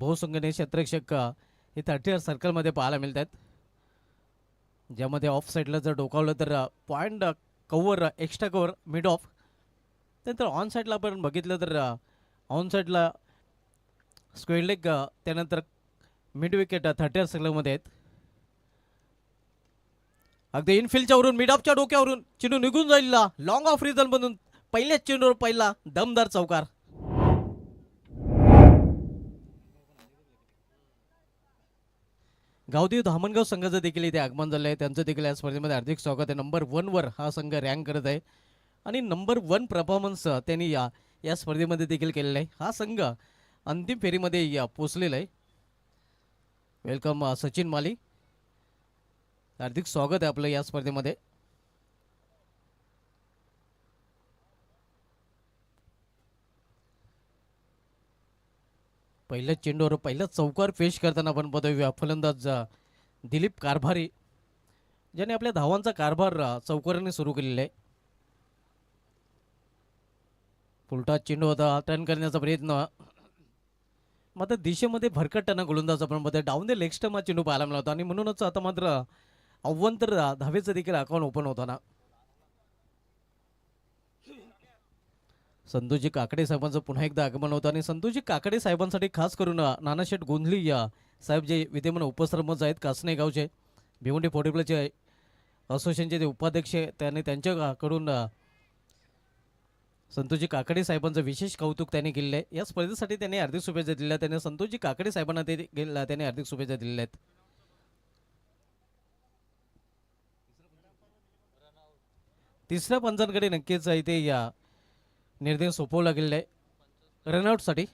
बहुसंख्येने क्षेत्ररक्षक हे 30 सर्कलमध्ये पाहायला मिळतात, ज्यामध्ये ऑफ साईडला जर डोकावलं तर point cover extra cover mid of. त्यानंतर ऑन साईडला आपण बघितलं तर ऑन साईडला स्क्वेअर लेग, त्यानंतर मिड विकेट 30 सर्कलमध्ये आहेत. अगदी इनफिल्डच्या वरून मिड ऑफच्या डोक्यावरून चेंडू निघून जाईल लॉंग ऑफ रिझन बनून पहिल्याच चेंडूवर पहिला दमदार चौकार. गावदेव धामणगाव संघाचं देखील इथे आगमन झालं आहे. त्यांचं देखील या स्पर्धेमध्ये हार्दिक स्वागत आहे. नंबर 1 वर हा संघ रँक करत आहे आणि नंबर 1 परफॉर्मन्स त्यांनी या स्पर्धेमध्ये देखील केलेला आहे. हा संघ अंतिम फेरीमध्ये पोचलेला आहे. वेलकम सचिन माली, हार्दिक स्वागत आहे आपलं या स्पर्धेमध्ये. पहिल्याच चेंडूवर पहिल्याच चौकार पेश करताना आपण पाहतोय फलंदाज दिलीप कारभारी, ज्याने आपल्या धावांचा कारभार चौकाराने सुरू केलेला आहे. उलटा चेंडू होता, टर्न करण्याचा प्रयत्न, मात्र दिशेमध्ये भरकटताना गोलंदाज आपण पाहतोय. डाऊन द लेग स्टंप हा चेंडू पाहायला मिळाला होता आणि म्हणूनच आता मात्र अव्वंतर धावेचं देखील अकाउंट ओपन होताना संतोषजी काकडे साहेबांचं पुन्हा एकदा आगमन होतं आणि संतोषजी काकडे साहेबांसाठी खास करून नानाशेठ गोंधली साहेब जे विद्यमान उपसरपंच आहेत कासने गावचे, भिवंडी फोर्टीप्लचे असोसिएशनचे ते उपाध्यक्ष, त्याने त्यांच्याकडून संतोषजी काकडे साहेबांचं विशेष कौतुक त्यांनी केलेलं आहे. या स्पर्धेसाठी त्यांनी हार्दिक शुभेच्छा दिल्या. त्याने संतोषजी काकडे साहेबांना त्याने हार्दिक शुभेच्छा दिलेल्या आहेत. तिसऱ्या पंचांकडे नक्कीच इथे या निर्णय सोपवला गेलेला आहे रनआउटसाठी.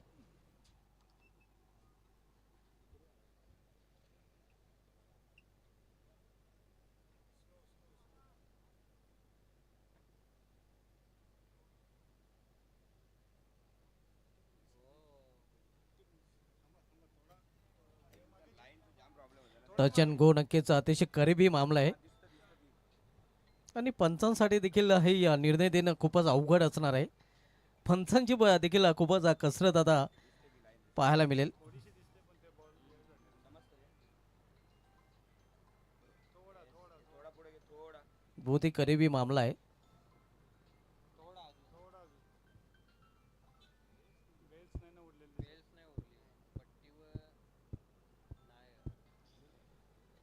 टच अँड गो नक्कीच अतिशय करीबी मामला आहे आणि पंचांसाठी देखील हे निर्णय देणं खूपच अवघड असणार आहे. पंचांची देखील खूपच कसरत आता पाहायला मिळेल. बहुत ही करीबी मामला आहे.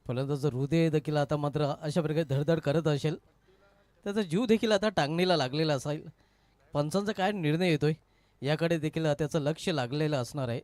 फलंदाज हृदय देखील आता मात्र अशा प्रकारे धडधड करत असेल, त्याचा जीव देखील आता टांगणीला लागलेला असेल. पंचांचा काय निर्णय येतोय याकडे देखील त्याचं लक्ष लागलेलं असणार आहे.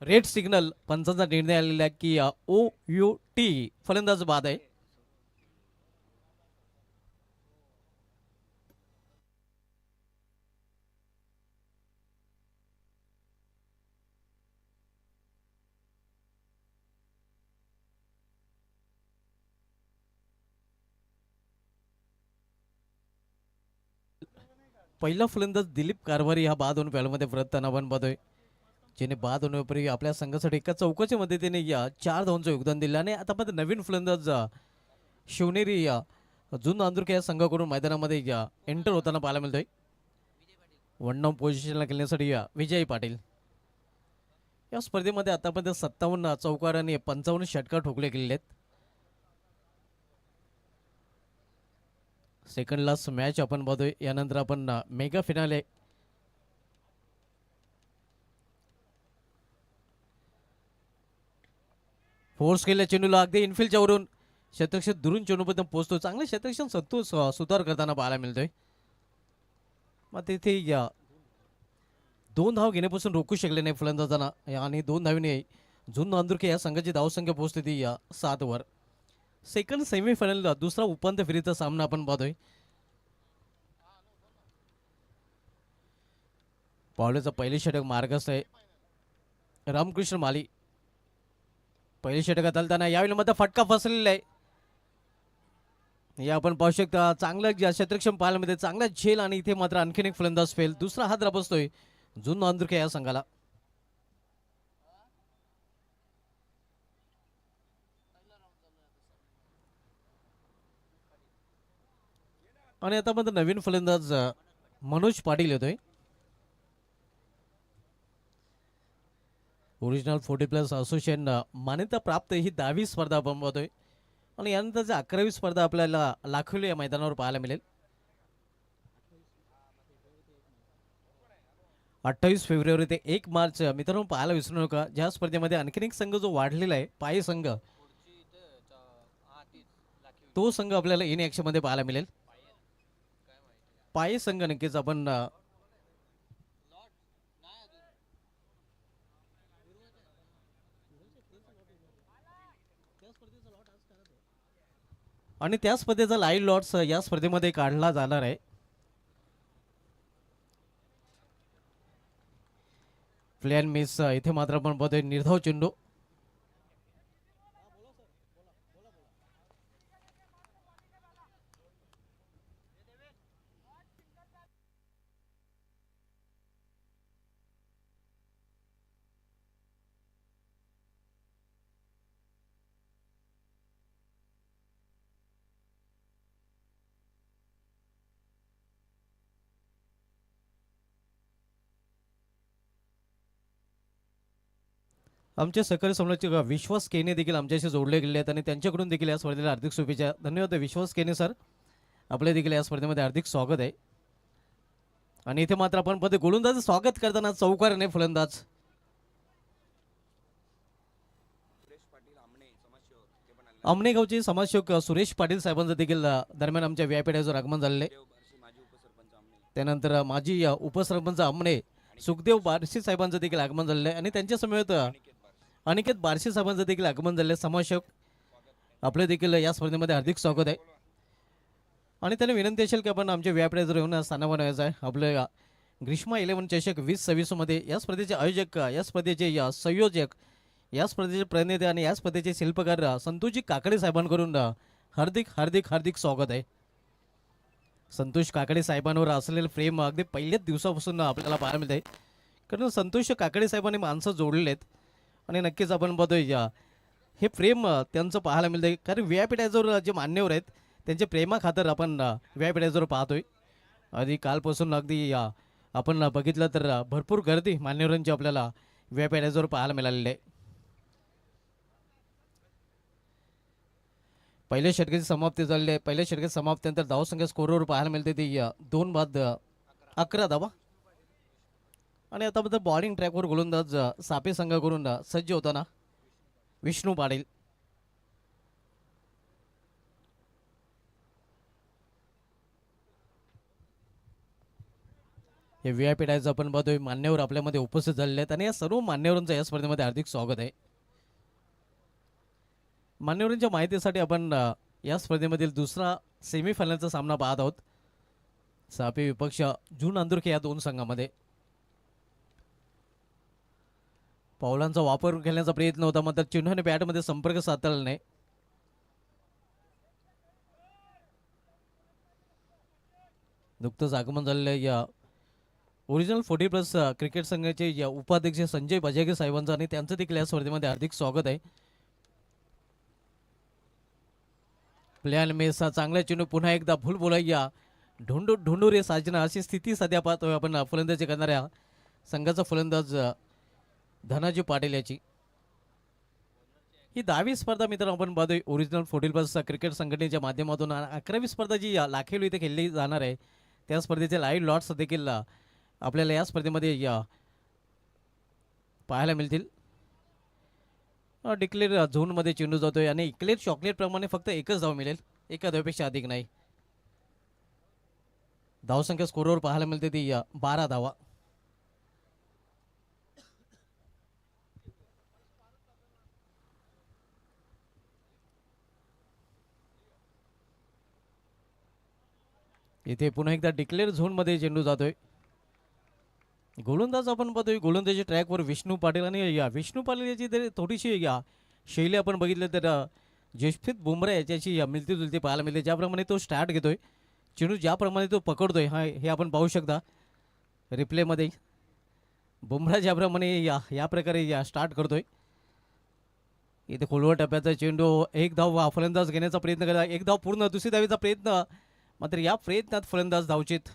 रेड सिग्नल पंचांचा निर्णय आलेला आहे की OUT फलंदाज बाद आहे. पहिला फलंदाज दिलीप कारभारी हा बाद होऊन पॅलमध्ये परत तणावान पाहतोय, ज्याने बाद होण्यापूर्वी आपल्या संघासाठी एका चौकाच्या मदतीने 4 धावांचं योगदान दिलं आणि आता पण नवीन फलंदाज शिवनेरी जुन नांदुरके या संघाकडून मैदानामध्ये एंटर होताना पाहायला मिळतोय. 1 डाऊन पोझिशनला खेळण्यासाठी विजय पाटील. या स्पर्धेमध्ये आतापर्यंत 57 चौकार आणि 55 षटकार ठोकले गेलेले आहेत. सेकंड लास्ट मॅच आपण बघतोय. यानंतर आपण मेगा फिनाले फोर्स केल्या चेंडूला अगदी इनफिल्डच्या वरून शतरक्षक दुरून चेंडूपर्यंत पोहोचतो. चांगले शतरक्षक संतोष सुधार करताना पाहायला मिळतोय. मग तिथे दोन धाव घेण्यापासून रोखू शकले नाही फलंदाजांना आणि 2 धावीने झुन नांदुरके या संघाची धावसंख्या पोहोचते ती 7 वर. सेकंड सेमीफायनल दुसरा उपांत्य फेरीचा सामना आपण पाहतोय. पावलेचं पहिले षटक मार्गस्थ आहे रामकृष्ण माली. पहिले षटकात आलताना यावेळी मध्ये फटका फसलेला आहे. हे आपण पाहू शकता. चांगलं क्षेत्रक्षम पाहायला मिळते, चांगला झेल आणि इथे मात्र आणखीन एक फलंदाज फेल. दुसरा हात बसतोय झुन नांदुरके या संघाला. आणि आता मात्र नवीन फलंदाज मनोज पाटील येतोय. ओरिजिनल 40+ असोसिएशन मान्यता प्राप्त ही 10वी स्पर्धा आपण पाहतोय. आणि यानंतर 11वी स्पर्धा आपल्याला लाखोली या मैदानावर पाहायला मिळेल. 28 फेब्रुवारी ते 1 मार्च मित्रांनो पाहायला विसरू नका. ज्या स्पर्धेमध्ये आणखीन एक संघ जो वाढलेला आहे पाय संघ, तो संघ आपल्याला इन ॲक्शन मध्ये पाहायला मिळेल. पाय संघ नक्कीच आपण आणि त्या स्पर्धेचा लाईव्ह लॉट्स या स्पर्धेमध्ये काढला जाणार आहे. प्लेन मिस इथे मात्र आपण बघतोय निर्धाव चेंडू. आमचे सहकारी समोरचे विश्वास केने देखील आमच्याशी जोडले गेले आहेत आणि त्यांच्याकडून देखील या स्पर्धेला हार्दिक शुभेच्छा. धन्यवाद विश्वास केने सर, आपले देखील या स्पर्धेमध्ये हार्दिक स्वागत आहे. आणि इथे मात्र आपण पदे गोलंदाज स्वागत करताना चौकाराने फलंदाज अमनेगावचे समाजसेवक सुरेश पाटील साहेबांचं देखील दरम्यान आमच्या व्यापीठाचं आगमन झालेले. त्यानंतर माजी उपसरपंच अमने सुखदेव बारशी साहेबांचं देखील आगमन झालेलं आहे आणि त्यांच्या समेत अनिकेत बारशी साहेबांचं देखील आगमन झालेलं आहे. समाजसेवक आपले देखील या स्पर्धेमध्ये हार्दिक स्वागत आहे. आणि त्यांनी विनंती असेल की आपण आमच्या व्यापीठावर येऊन स्थान बनवायचं आहे. आपल्या ग्रीष्मा 11 चषक 2026 मध्ये या स्पर्धेचे आयोजक, या स्पर्धेचे संयोजक, या स्पर्धेचे प्रणेते आणि या स्पर्धेचे शिल्पकार संतोषजी काकडे साहेबांकडून हार्दिक हार्दिक हार्दिक स्वागत आहे. संतोष काकडे साहेबांवर असलेलं प्रेम अगदी पहिल्याच दिवसापासून आपल्याला पाहायला मिळते. कारण संतोष काकडे साहेबांनी माणसं जोडलेले आहेत आणि नक्कीच आपण बघतोय हे प्रेम त्यांचं पाहायला मिळते. कारण व्यापीठाजवळ जे मान्यवर आहेत त्यांच्या प्रेमाखातर आपण व्यापीठाजवळ पाहतोय. आणि कालपासून अगदी आपण बघितलं तर भरपूर गर्दी मान्यवरांची आपल्याला व्यापीठाजवळ पाहायला मिळालेली आहे. पहिल्या षटकाची समाप्ती झालेली आहे. पहिल्या षटकाची समाप्तीनंतर धावसंख्या स्कोरवर पाहायला मिळते ती 2 बाद 11 धावा. आणि आता मात्र बॉलिंग ट्रॅकवर गोलंदाज सापे संघाकडून सज्ज होताना विष्णू पाटील. हे व्यापीठाचं आपण बघतोय मान्यवर आपल्यामध्ये उपस्थित झालेले आहेत आणि या सर्व मान्यवरांचं या स्पर्धेमध्ये हार्दिक स्वागत आहे. मान्यवरांच्या माहितीसाठी आपण या स्पर्धेमधील दुसरा सेमीफायनलचा सामना पाहत आहोत. सापे विपक्ष झुन नांदुरके या दोन संघामध्ये. पावलांचा वापर खेळण्याचा प्रयत्न होता मात्र चिन्हाने बॅटमध्ये संपर्क साधला नाही. नुकतंच आगमन झालेलं या ओरिजिनल 40+ क्रिकेट संघाचे उपाध्यक्ष संजय बजागे साहेबांचं आणि त्यांचं देखील या स्पर्धेमध्ये हार्दिक स्वागत आहे. प्लॅन मेसा चांगल्या चेंडू पुन्हा एकदा भूल बोलायला ढोंडू रे साजना अशी स्थिती सध्या पाहतोय आपण फलंदाजी करणाऱ्या संघाचा फलंदाज धनाजी पाटील याची. ही 10वी स्पर्धा मित्रांनो आपण पाहतोय ओरिजिनल 40+ क्रिकेट संघटनेच्या माध्यमातून. 11वी स्पर्धा जी लाखेलो इथे खेळली जाणार आहे त्या स्पर्धेचे लाईव्ह लॉट्स देखील आपल्याला या स्पर्धेमध्ये पाहायला मिळतील. डिक्लेअर झोनमध्ये चेंडू जातोय आणि इक्लेअर चॉकलेट प्रमाणे फक्त एकच धाव मिळेल, एका धावेपेक्षा अधिक नाही. धावसंख्या स्कोरवर पाहायला मिळते ती 12 धावा. इथे पुन्हा एकदा डिक्लेअर झोनमध्ये चेंडू जातोय. गोलंदाज आपण पाहतोय, गोलंदाजी ट्रॅकवर विष्णू पाटील आणि विष्णू पाटील याची तरी थोडीशी शैली आपण बघितलं तर जसप्रीत बुमराह याच्याशी मिळती जुलती पाहायला मिळते. ज्याप्रमाणे तो स्टार्ट घेतोय, चेंडू ज्याप्रमाणे तो पकडतोय हे आपण पाहू शकता रिप्लेमध्ये. बुमराह ज्याप्रमाणे या प्रकारे स्टार्ट करतोय. इथे खोलवर टप्प्याचा चेंडू, एक धाव फलंदाज घेण्याचा प्रयत्न करा, एक धाव पूर्ण, दुसरी धावेचा प्रयत्न, मात्र या प्रयत्नात फलंदाज धावचीत.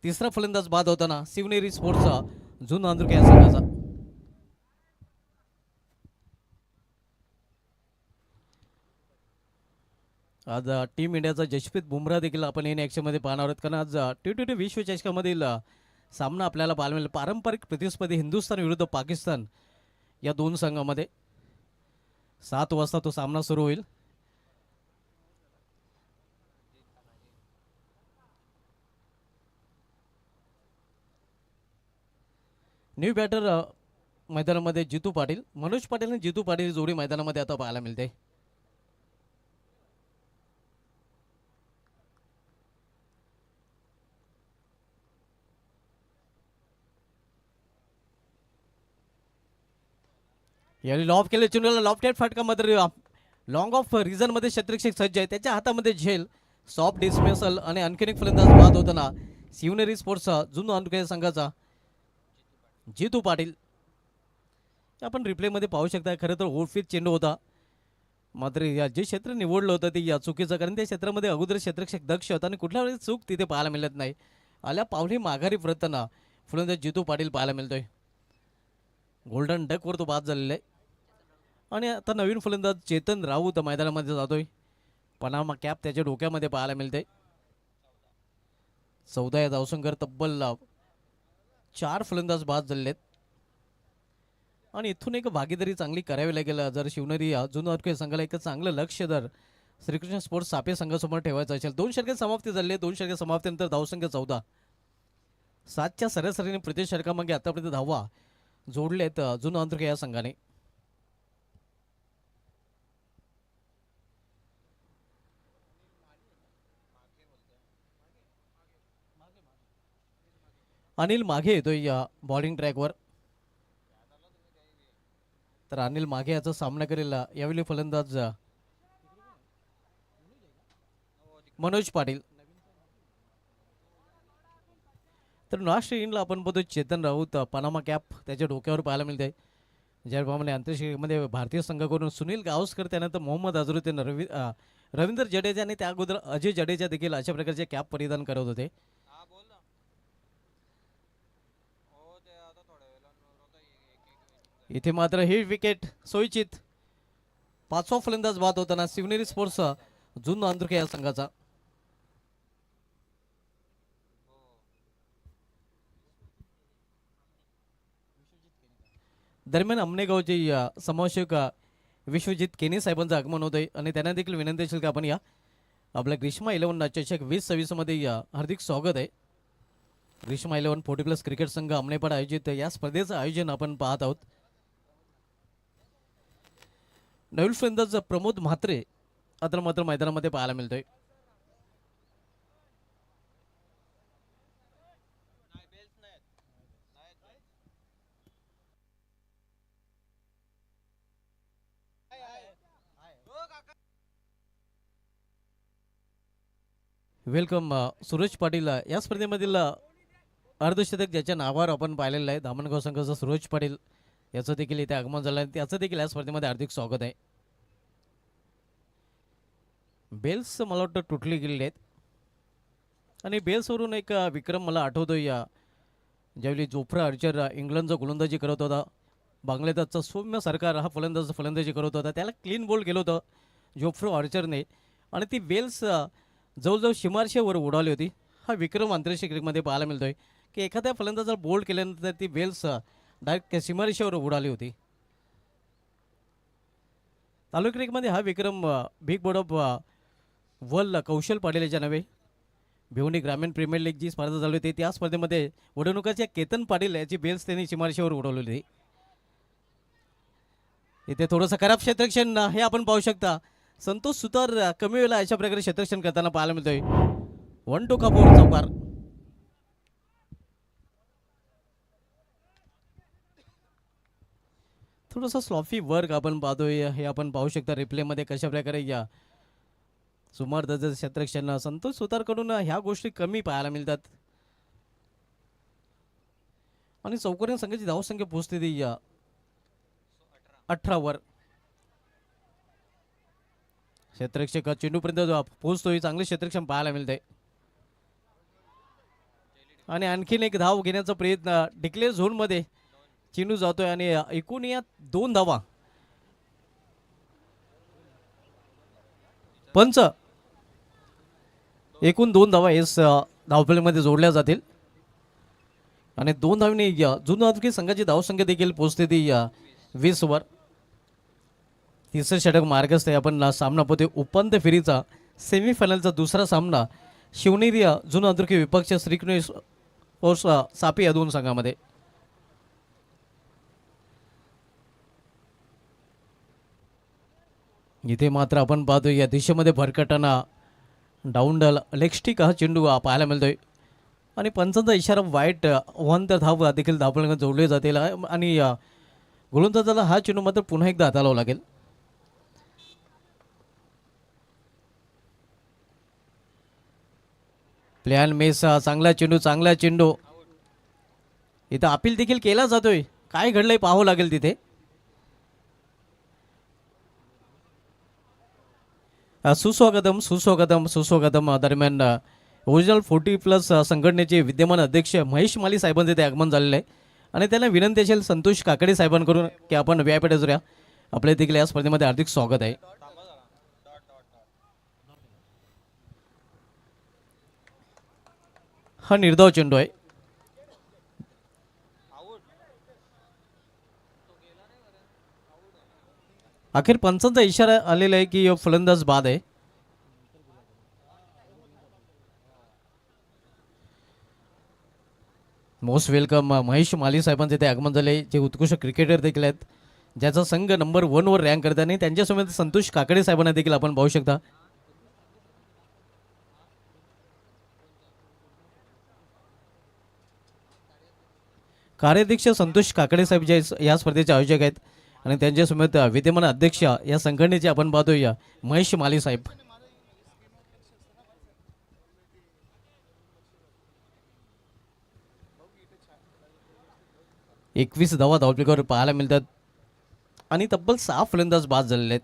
तिसरा फलंदाज बाद होताना शिवनेरी स्पोर्ट्सचा जुन नांदुरके या संघाचा. आज टीम इंडियाचा जसप्रीत बुमराह देखील आपण इन ॲक्शनमध्ये पाहणार आहोत, कारण आज T20 विश्वचषकामधील सामना आपल्याला पाहायला मिळेल. पारंपरिक प्रतिस्पर्धी हिंदुस्थान विरुद्ध पाकिस्तान या दोन संघामध्ये 7 वाजता तो सामना सुरू होईल. न्यू बॅटर मैदानामध्ये जितू पाटील, मनोज पाटील आणि जितू पाटील जोडी मैदानामध्ये आता पाहायला मिळते. यावेळी लॉफ केले चेंडूला, लॉफ्टेड फटका, मात्र लॉंग ऑफ रिझनमध्ये शतरक्षक सज्ज आहे, त्याच्या हातामध्ये झेल, सॉफ्ट डिसमिसल आणि आणखीन एक फलंदाज बाद होताना शिवनेरी स्पोर्ट्सचा जुन नांदुरके संघाचा जितू पाटील. आपण रिप्लेमध्ये पाहू शकता, खरं तर ओळफीत चेंडू होता, मात्र जे क्षेत्र निवडलं होतं ते चुकीचं, कारण त्या क्षेत्रामध्ये अगोदर क्षेत्ररक्षक दक्ष होता आणि कुठल्या वेळेस चूक तिथे पाहायला मिळत नाही. आल्या पावली माघारी परतताना फलंदाज जितू पाटील पाहायला मिळतोय. गोल्डन डकवर तो बाद झालेला आहे. आणि आता नवीन फलंदाज चेतन राऊत मैदानामध्ये जातोय. पनामा कॅप त्याच्या डोक्यामध्ये पाहायला मिळते. 14 या धावसंख्येवर तब्बल 4 फलंदाज बाद झालेले आहेत आणि इथून एक भागीदारी चांगली करावी लागेल जर शिवनेरी जुन नांदुरके संघाला एक चांगलं लक्ष जर श्रीकृष्ण स्पोर्ट्स सापे संघासमोर ठेवायचं असेल. 2 षटके समाप्ती झाली, 2 षटके समाप्तीनंतर धावसंख्या 14. 7च्या सरासरीने प्रति षटकामागे आतापर्यंत धावा जोडलेत जुन नांदुरके या संघाने. अनिल माघे येतोय या बॉलिंग ट्रॅकवर, तर अनिल माघे याचा सामना करेल यावेळी फलंदाज मनोज पाटील. तर लास्ट इनिंगला आपण बघतो चेतन राऊत, पनामा कॅप त्याच्या डोक्यावर पाहायला मिळते. ज्याप्रमाणे आंतरराष्ट्रीयमध्ये भारतीय संघाकडून सुनील गावस्कर, त्यानंतर मोहम्मद अझरुद्दीन, रवींद्र जडेजा आणि त्या अगोदर अजय जडेजा देखील अशा प्रकारचे कॅप परिधान करत होते. इथे मात्र ही विकेट सोयीचित. 5वा फलंदाज बाद होताना शिवनेरी स्पोर्ट्स जुन नांदुरके या संघाचा. दरम्यान अमनेगावचे समावेशक विश्वजित केनी साहेबांचं आगमन होत आहे आणि त्यांना देखील विनंती असेल की आपण आपल्या ग्रीष्मा 11 चषक 2026 मध्ये हार्दिक स्वागत आहे. ग्रीष्मा 11 40+ क्रिकेट संघ अमनेपाड आयोजित या स्पर्धेचं आयोजन आपण पाहत आहोत. नवीन फलंदाज प्रमोद म्हात्रे आता मात्र मैदानामध्ये पाहायला मिळतोय. वेलकम सूरज पाटील. या स्पर्धेमधील अर्धशतक ज्याच्या नावावर आपण पाहिलेलं आहे, धामणगाव संघाचा सूरज पाटील याचं देखील इथे आगमन झालं आहे, त्याचं देखील या स्पर्धेमध्ये हार्दिक स्वागत आहे. बेल्स मला वाटतं तुटली गेलेली आहेत आणि बेल्सवरून एक विक्रम मला आठवतो ज्यावेळी जोफ्रा आर्चर इंग्लंडचा गोलंदाजी करत होता, बांगलादेशचा सौम्य सरकार हा फलंदाजी करत होता, त्याला क्लीन बोल्ड केलं होतं जोफ्रा आर्चरने आणि ती बेल्स जवळजवळ सीमारेषेवर उडाली होती. हा विक्रम आंतरराष्ट्रीय क्रिकेटमध्ये पाहायला मिळतोय की एखाद्या फलंदाजाला बोल्ड केल्यानंतर ती बेल्स डायरेक्ट सीमारेषेवर उडाली होती. चालू क्रिकेटमध्ये हा विक्रम बिग बोर्ड ऑफ वर्ल्ड कौशल पाटील याच्या नव्हे भिवंडी ग्रामीण प्रीमियर लीग जी स्पर्धा चालू होती त्या स्पर्धेमध्ये वडवणुकाच्या केतन पाटील याची बेल्स त्यांनी सीमारेषेवर उडवलेली. इथे थोडंसं खराब क्षेत्ररक्षण हे आपण पाहू शकता. संतोष सुतार कमी वेळेला अशा प्रकारे क्षेत्ररक्षण करताना पाहायला मिळतोय. 1-2 कापूर चौकार. थोडंसं स्लॉफी वर्क आपण पाहतोय हे आपण पाहू शकता रिप्लेमध्ये कशा प्रकारे या सुमार दर्जाचं क्षेत्ररक्षण संतोष सुतारकडून ह्या गोष्टी कमी पाहायला मिळतात. आणि चौकोनी संघाची धावसंख्या पोहोचते ती या 18 वर. क्षेत्ररक्षक चेंडूपर्यंत पोहोचतोय चांगले क्षेत्ररक्षण पाहायला मिळते. आणि आणखीन एक धाव घेण्याचा प्रयत्न डिक्लेअर झोनमध्ये चेंडू जातोय आणि एकूण या 2 धावा. पंच एकूण 2 धावा एस धावफलकामध्ये जोडल्या जातील आणि 2 धावने जुना संघाची धावसंख्या देखील पोहोचते ती 20 वर. तिसरं षटक मार्गस्थ आहे. आपण सामना पोहते उपांत्य फेरीचा सेमीफायनलचा दुसरा सामना शिवनेरी जुना अधुकी विपक्ष श्रीकृष्ण सापी या 2 संघामध्ये. इथे मात्र आपण पाहतो या दिशेमध्ये भरकटताना डाऊन लेगस्टिक हा चेंडू पाहायला मिळतोय आणि पंचांचा इशारा वाईट तर धाव देखील धावफलकात जोडले जातील आणि गोलंदाजाला हा चेंडू मात्र पुन्हा एकदा हाताळावा लागेल. प्लॅन मेस चांगला चेंडू इथं अपील देखील केला जातोय. काय घडलंय पाहावं लागेल तिथे. सुस्वागतम दरम्यान ओरिजिनल 40+ संघटनेचे विद्यमान अध्यक्ष महेश माली साहेबांचे ते आगमन झालेलं आहे आणि त्यांना विनंती असेल संतोष काकडे साहेबांकडून की आपण व्यापीठ जोऱ्या आपल्या देखील या स्पर्धेमध्ये हार्दिक स्वागत आहे. हा निर्धाव चेंडू आहे. अखेर पंचांचा इशारा आलेला आहे की फलंदाज बाद आहे. मोस्ट वेलकम महेश माली साहेबांचे ते आगमन झाले जे उत्कृष्ट क्रिकेटर देखील आहेत ज्याचा संघ नंबर 1 वर रँक करत आणि त्यांच्यासमोर संतोष काकडे साहेबांना देखील आपण पाहू शकता. कार्याध्यक्ष संतोष काकडे साहेब जे या स्पर्धेचे आयोजक आहेत आणि त्यांच्यासमोर विद्यमान अध्यक्ष या संघटनेचे आपण पाहतोय महेश माली साहेब. 21 धावा धावफलकावर पाहायला मिळतात आणि तब्बल 6 फलंदाज बाद झालेले आहेत.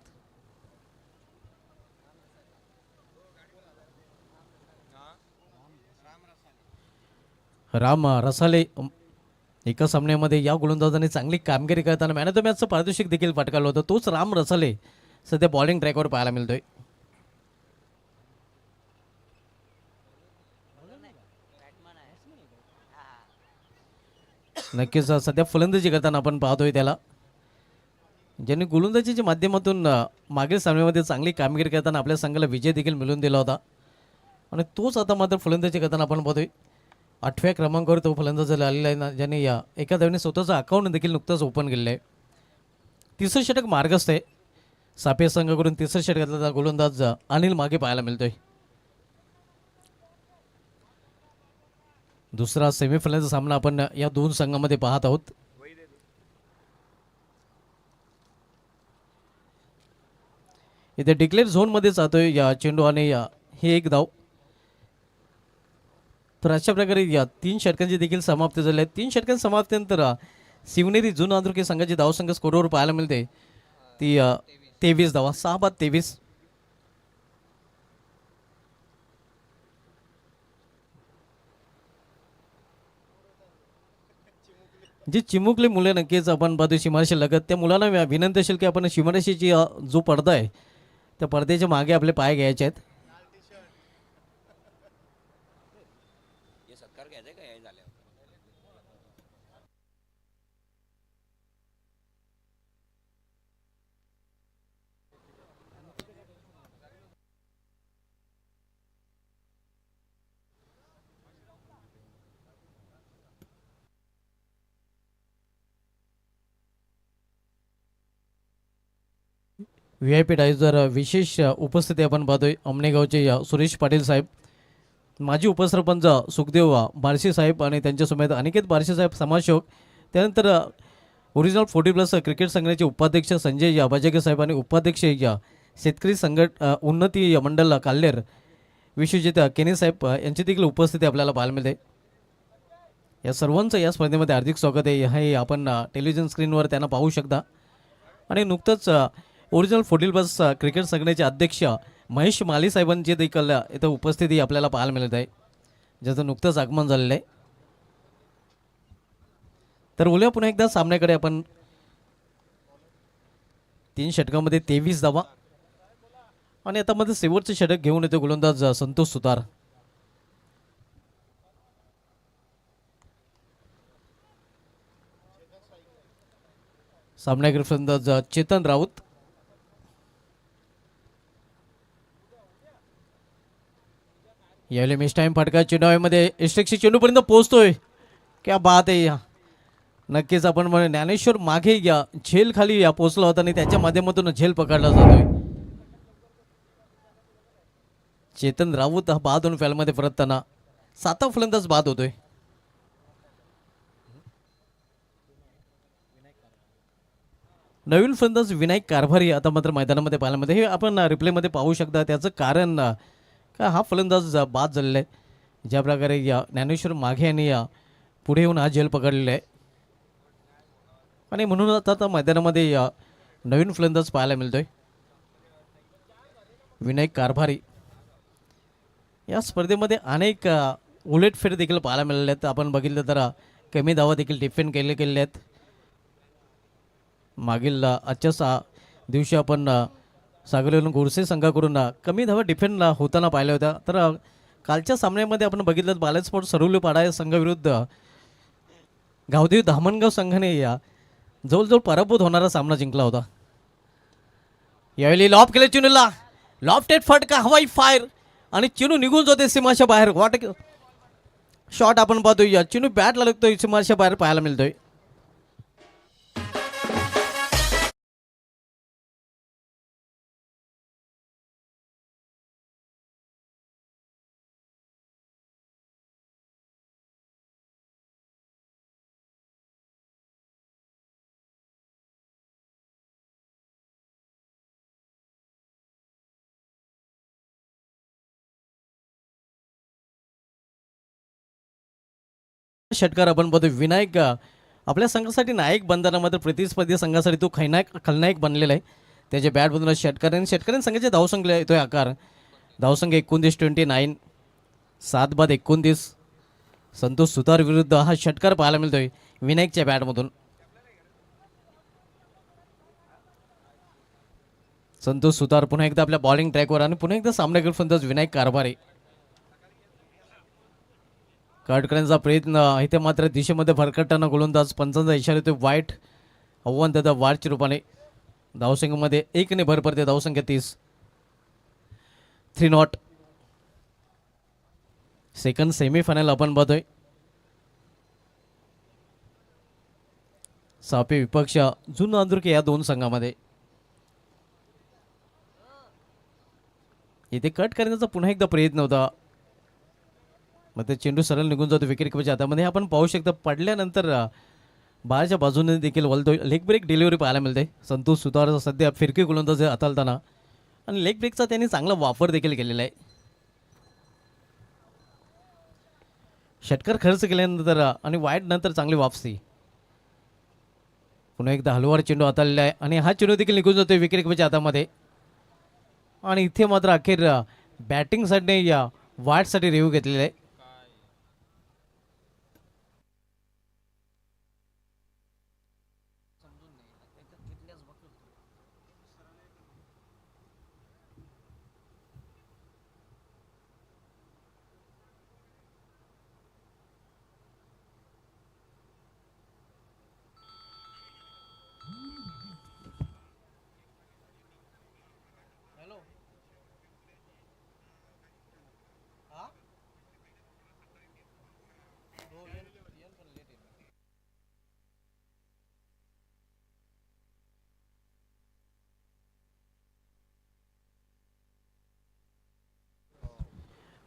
राम रसाले एका सामन्यामध्ये या गोलंदाजाने चांगली कामगिरी करताना मॅन ऑफ द मॅचचं पारितोषिक देखील पटकावलं होतं. तोच राम रसाले सध्या बॉलिंग ट्रॅकवर पाहायला मिळतोय. नक्कीच सध्या फलंदाजी करताना आपण पाहतोय त्याला ज्यांनी गोलंदाजीच्या माध्यमातून मागील सामन्यामध्ये चांगली कामगिरी करताना आपल्या संघाला विजय देखील मिळवून दिला होता आणि तोच आता मात्र फलंदाजी करताना आपण पाहतोय 8व्या क्रमांकावर तो फलंदाज आलेला आहे ना ज्याने या एका धावने स्वतःचं अकाउंट देखील नुकतंच ओपन केलेलं आहे. तिसरं षटक मार्गस्थ आहे. सापे संघाकडून तिसरं षटकातला गोलंदाज अनिल मागे पाहायला मिळतोय. दुसरा सेमीफायनलचा सामना आपण या 2 संघांमध्ये पाहत आहोत. इथे डिक्लेअर झोनमध्ये जातोय या चेंडू आणि हे एक धाव. तर अशा प्रकारे या 3 षटकांची देखील समाप्ती झाली आहे. 3 षटकांच्या समाप्तीनंतर शिवनेरी जुना अधुकी संघाची धावसंख्या स्कोरवर पाहायला मिळते ती 23 धावा. 6 बाद 23. जी चिमुकली मुले नक्कीच आपण पाहतो सीमारेषे लगत त्या मुलांना विनंती असेल की आपण सीमारेषेची जो पडदा आहे त्या पडद्याच्या मागे आपले पाय घ्यायचे आहेत. व्ही आय पी डायझर विशेष उपस्थिती आपण पाहतोय अमनेगावचे सुरेश पाटील साहेब, माजी उपसरपंच सुखदेव बारशी साहेब आणि त्यांच्यासमवेत अनिकेत बारशी साहेब समाजसेवक, त्यानंतर ओरिजिनल 40+ क्रिकेट संघाचे उपाध्यक्ष संजय बाजेके साहेब आणि उपाध्यक्ष शेतकरी उन्नती मंडळ काल्हेर विश्वजित केने साहेब यांची देखील उपस्थिती आपल्याला पाहायला मिळते. या सर्वांचं या स्पर्धेमध्ये हार्दिक स्वागत आहे. हे आपण टेलिव्हिजन स्क्रीनवर त्यांना पाहू शकता. आणि नुकतंच ओरिजिनल 40+ क्रिकेट संघटनेचे अध्यक्ष महेश माली साहेबांची देखील इथं उपस्थिती आपल्याला पाहायला मिळत आहे, ज्याचं नुकतंच आगमन झालेलं आहे. तर बोलूया पुन्हा एकदा सामन्याकडे आपण. 3 षटकामध्ये 23 धावा आणि आता मध्ये शेवटचे षटक घेऊन येतो गोलंदाज संतोष सुतार. सामन्याकडे फलंदाज चेतन राऊत. यावेळी मिस टाइम फटका चेंडूमध्ये एस्ट्रिक्सी चेंडूपर्यंत पोहोचतोय. क्या बात आहे. नक्कीच आपण ज्ञानेश्वर मागे या झेल खाली पोहोचला होता आणि त्याच्या माध्यमातून झेल पकडला जातोय. चेतन राऊत हा बाद होऊन फॅलमध्ये परतताना 7 फलंदाज बाद होतोय. नवीन फलंदाज विनायक कारभारी आता मात्र मैदानामध्ये पाहायला मिळते. हे आपण रिप्लेमध्ये पाहू शकता. त्याचं कारण का हा फलंदाज बाद झालेला आहे. ज्या प्रकारे ज्ञानेश्वर माघे यांनी पुढे येऊन हा झेल पकडलेला आहे आणि म्हणून आता मैदानामध्ये नवीन फलंदाज पाहायला मिळतोय विनायक कारभारी. या स्पर्धेमध्ये अनेक उलटफेर देखील पाहायला मिळाले आहेत. आपण बघितलं तर कमी धावा देखील डिफेंड केले आहेत. मागील आजच्या दिवशी आपण सागरवरून गोरसे संघाकडून कमी धावा डिफेंड होताना पाहिल्या होत्या. तर कालच्या सामन्यामध्ये आपण बघितलं बालाजी स्पोर्ट सरवली पाडा या संघाविरुद्ध गावदेवी धामणगाव संघाने जवळजवळ पराभूत होणारा सामना जिंकला होता. यावेळी लॉफ केले चिनूला, लॉफ्टेड फटका, हवाई फायर आणि चिनू निघून जाते सीमाच्या बाहेर. वाट शॉट आपण पाहतोय. चिनू बॅटला लागतोय, सीमाच्या बाहेर पाहायला मिळतोय. षटकार आपण पाहतोय. विनायक आपल्या संघासाठी नायक बनताना मात्र प्रतिस्पर्धी संघासाठी तो खलनायक बनलेला आहे. त्याच्या बॅटमधून शेतकऱ्यांनी संघाचे धावसंख्या येतोय आकार. धावसंख्या 29-29, 7 बाद 29. संतोष सुतार विरुद्ध हा षटकार पाहायला मिळतोय विनायकच्या बॅटमधून. संतोष सुतार पुन्हा एकदा आपल्या बॉलिंग ट्रॅकवर आणि पुन्हा एकदा सामना फलंदाज विनायक कारभारी. कट करण्याचा प्रयत्न इथे मात्र दिशेमध्ये भरकटताना गोलंदाज पंचांचा इशारा येतो वाईट. आव्हान त्याचा वाढच्या रूपाने. धावसंख्येमध्ये 1 ने भर पडते. धावसंख्या 30. 3 नॉट. सेकंड सेमीफायनल आपण पाहतोय. सापे विपक्ष जुन आंध्रुके या 2 संघामध्ये. इथे कट करण्याचा पुन्हा एकदा प्रयत्न होता, मग ते चेंडू सरळ निघून जातो विकेट किपरच्या हातामध्ये. आपण पाहू शकता पडल्यानंतर बाहेरच्या बाजूने देखील वळतोय. लेग ब्रेक डिलिव्हरी पाहायला मिळते संतोष सुतारचा सध्या फिरकी गोलंदाज हाताळताना आणि लेग ब्रेकचा त्यांनी चांगला वापर देखील केलेला आहे. षटकार खर्च केल्यानंतर आणि वाईट नंतर चांगली वापसी. पुन्हा एकदा हलवार चेंडू हाताळलेला आहे आणि हा चेंडू देखील निघून जातोय विकेट किपरच्या हातामध्ये. आणि इथे मात्र अखेर बॅटिंगसाठी वाईटसाठी रिव्ह्यू घेतलेला आहे.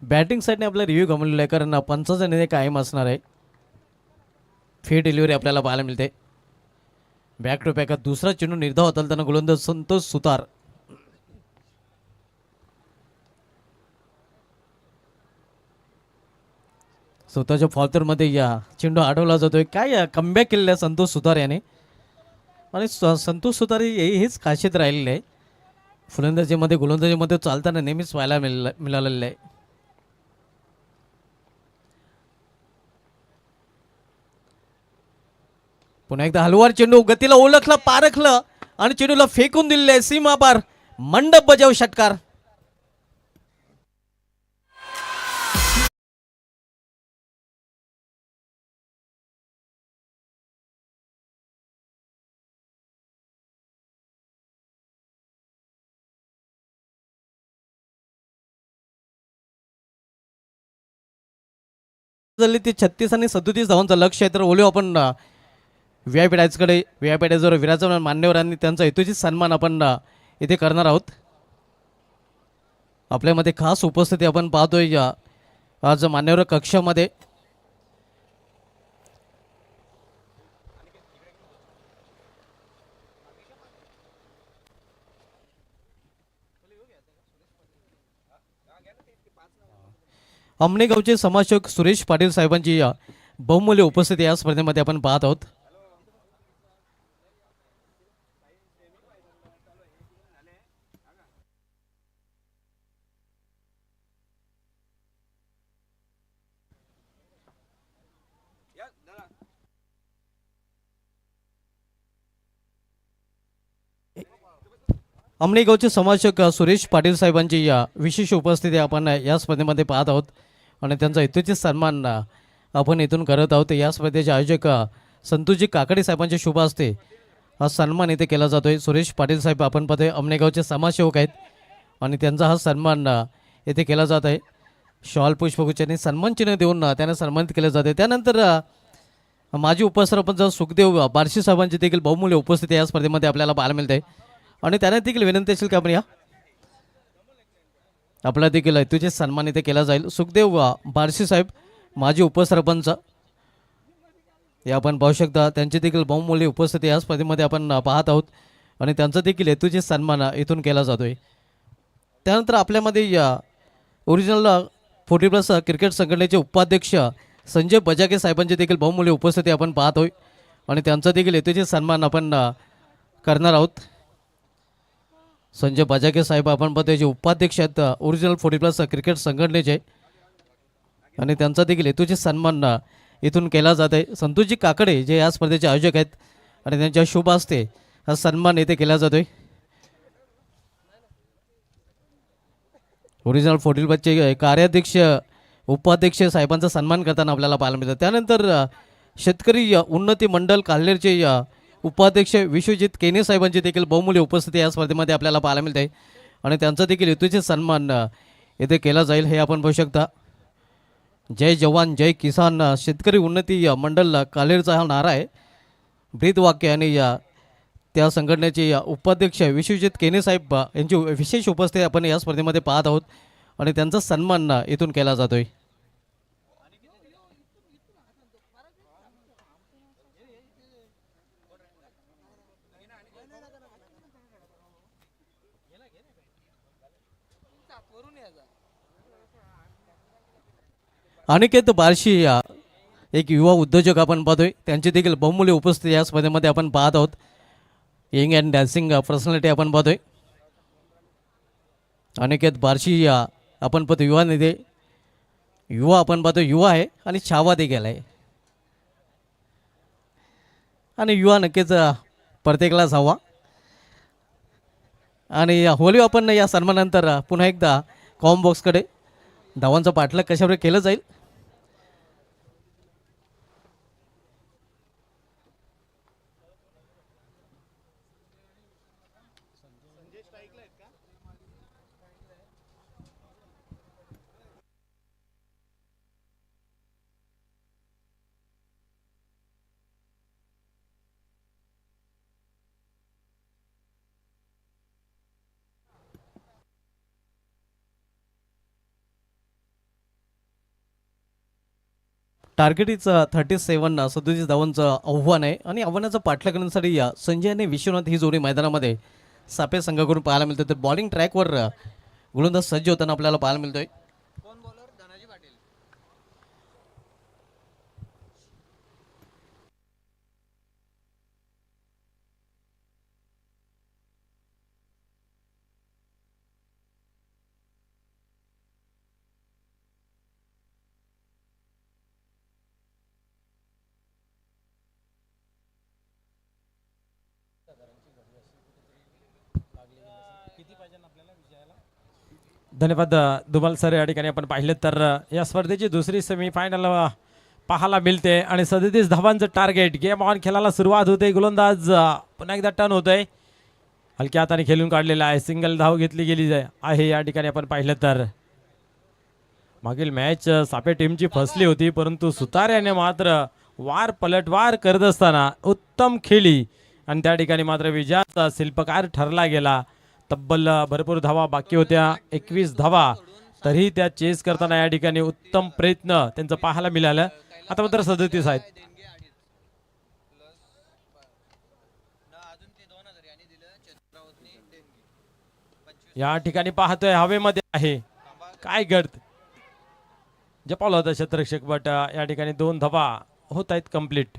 बॅटिंग साईडने आपला रिव्ह्यू गमवलेला आहे, कारण पंचाचा निर्णय कायम असणार आहे. फी डिलिव्हरी आपल्याला पाहायला मिळते. बॅक टू बॅक दुसरा चेंडू निर्धाव होताना गोलंदाज संतोष सुतार. स्वतःच्या फॉलरमध्ये या चेंडू अडवला जातोय. काय कमबॅक केलेला आहे संतोष सुतार याने. आणि संतोष सुतार हेच खासियत राहिलेली आहे. फलंदाजीमध्ये गोलंदाजीमध्ये चालताना नेहमीच पाहायला मिळालेलं आहे. पुन्हा एकदा हलवार चेंडू गतीला ओळखलं, पारखलं आणि चेंडूला फेकून दिलेलं आहे सीमा पार. मंडप बजाव षटकार. झाली ते 36 आणि 37 धावांचं लक्ष आहे. तर ओलिओ आपण व्ही आय पी डायचकडे व्ही आय पी डायचवर विराजमान मान्यवरांनी त्यांचा हेतूची सन्मान आपण इथे करणार आहोत. आपल्यामध्ये खास उपस्थिती आपण पाहतोय आज मान्यवर कक्षामध्ये. अमनेगावचे समाजसेवक सुरेश पाटील साहेबांची बहुमूल्य उपस्थिती या स्पर्धेमध्ये आपण पाहत आहोत. अमनेगावचे समाजसेवक सुरेश पाटील साहेबांची विशेष उपस्थिती आपण या स्पर्धेमध्ये पाहत आहोत आणि त्यांचा हेतूचे सन्मान आपण इथून करत आहोत. या स्पर्धेचे आयोजक संतोषजी काकडे साहेबांचे शुभ हस्ते हा सन्मान इथे केला जातोय. सुरेश पाटील साहेब आपण पाहतोय अमनेगावचे समाजसेवक आहेत आणि त्यांचा हा सन्मान इथे केला जात आहे. शॉल पुष्पगुच्छाने सन्मान चिन्ह देऊन त्यांना सन्मानित केले जाते. त्यानंतर माजी उपसरपंच सुखदेव बारशी साहेबांची देखील बहुमूल्य उपस्थिती या स्पर्धेमध्ये आपल्याला पाहायला मिळते आणि त्यांना देखील विनंती असेल की आपण या आपला देखील तुझे सन्मान इथे केला जाईल. सुखदेव बारशी साहेब माजी उपसरपंच हे आपण पाहू शकता. त्यांची देखील बहुमूल्य उपस्थिती या स्पर्धेमध्ये आपण पाहत आहोत आणि त्यांचा देखील हेतूचे सन्मान इथून केला जातोय. त्यानंतर आपल्यामध्ये ओरिजिनल 40+ क्रिकेट संघटनेचे उपाध्यक्ष संजय बजाके साहेबांची देखील बहुमूल्य उपस्थिती आपण पाहतोय आणि त्यांचा देखील हेतूचे सन्मान आपण करणार आहोत. संजय बजाके साहेब आपण पाहतोय जे उपाध्यक्ष आहेत ओरिजिनल 40+ क्रिकेट संघटनेचे आणि त्यांचा देखील हेतूचे सन्मान इथून केला जात आहे. संतोषजी काकडे जे या स्पर्धेचे आयोजक आहेत आणि त्यांच्या शुभ हस्ते हा सन्मान इथे केला जातोय. ओरिजिनल 40+ कार्याध्यक्ष उपाध्यक्ष साहेबांचा सन्मान करताना आपल्याला पाहायला मिळतं. त्यानंतर शेतकरी उन्नती मंडळ काल्हेरचे उपाध्यक्ष विश्वजित केने साहेबांची देखील बहुमूल्य उपस्थिती या स्पर्धेमध्ये आपल्याला पाहायला मिळते आणि त्यांचा देखील हेतूचे सन्मान येथे केला जाईल हे आपण पाहू शकता. जय जवान जय किसान शेतकरी उन्नती मंडळ काल्हेरचा हा नारा आहे ब्रीदवाक्य आणि त्या संघटनेचे उपाध्यक्ष विश्वजित केने साहेब यांची विशेष उपस्थिती आपण या स्पर्धेमध्ये पाहत आहोत आणि त्यांचा सन्मान इथून केला जातोय. अनिकेत बारशी एक युवा उद्योजक आपण पाहतोय त्यांची देखील बहुमूल्य उपस्थिती या स्पर्धेमध्ये आपण पाहत आहोत. यंग अँड डॅन्सिंग पर्सनॅलिटी आपण पाहतोय. अनिकेत बारशी आपण पाहतो युवा नेते युवा आपण पाहतो युवा आहे आणि छावा देखील आहे आणि युवा नक्कीच प्रत्येकालाच हवा. आणि होली आपण या सन्मानानंतर पुन्हा एकदा कॉम बॉक्सकडे धावांचा पाठलाग कशाप्रकारे केलं जाईल. टार्गेट इज 37 37 धावांचं आव्हान आहे आणि आव्हानाचं पाठलाग करण्यासाठी या संजय आणि विश्वनाथ ही जोडी मैदानामध्ये सापे संघाकडून पाहायला मिळते. तर बॉलिंग ट्रॅकवर गोलंदाज सज्ज होताना आपल्याला पाहायला मिळतोय. धन्यवाद दुबल सर. या ठिकाणी आपण पाहिलं तर या स्पर्धेची दुसरी सेमीफायनल पाहायला मिळते आणि 37 धावांचं टार्गेट. गेम ऑन खेळायला सुरुवात होते. गोलंदाज पुन्हा एकदा टर्न होतोय. हलक्या हाताने खेळून काढलेला आहे. सिंगल धाव घेतली गेली आहे. या ठिकाणी आपण पाहिलं तर मागील मॅच सापे टीमची फसली होती, परंतु सुतार्याने मात्र वार पलटवार करत असताना उत्तम खेळी आणि त्या ठिकाणी मात्र विजयाचा शिल्पकार ठरला गेला. तब्बल भरपूर धावा बाकी होत्या, 21 धावा, तरी त्या चेस करताना या ठिकाणी उत्तम प्रयत्न त्यांचं पाहायला मिळालं. आता मात्र 37 आहेत. या ठिकाणी पाहतोय हवेमध्ये आहे काय घडत. जपावला होता क्षेत्ररक्षक, बट या ठिकाणी 2 धावा होत आहेत कंप्लीट.